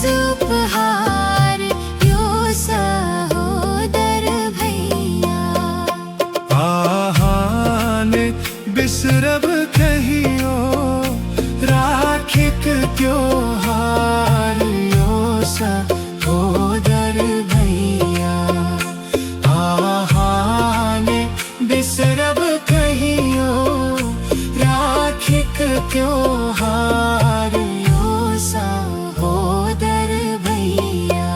उपहार यो सहोदर भैया। आहाने बिसरब कहियो राखिक त्योहार यो सहोदर भैया। आहाने बिसरब कहियो राखिक त्योहार यो सहोदर भैया।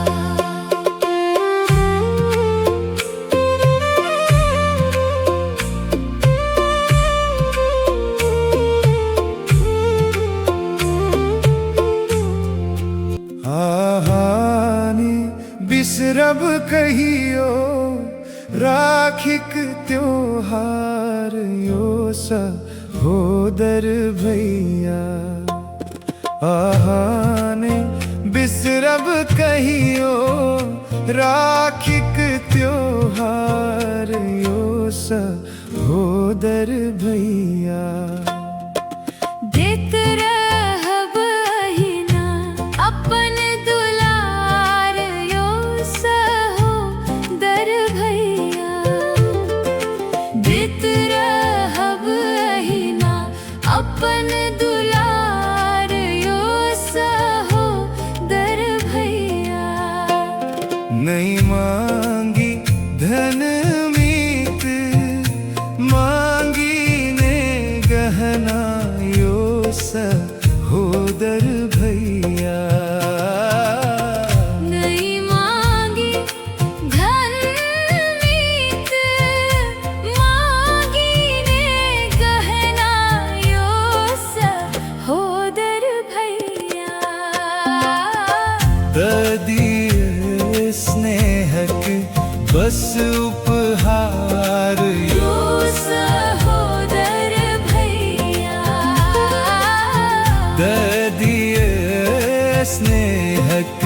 आहाने बिसरब कहियो राखिक त्योहार यो सहोदर भैया। आहाने बिसरब कहियो राखिक त्योहार यो सहोदर भैया। देत रहब अहिना अपन दुलार यो सहोदर भैया। देत रहब अहिना अपन दुलार यो सहोदर भैया। नहीं मांगी धन मीत मांगी ने गहना यो सहोदर भैया। नहीं मांगी धन मीत मांगी ने गहना यो सहोदर भैया। दिए स्नेहक बस उपहार यो सहोदर भैया। दिए स्नेहक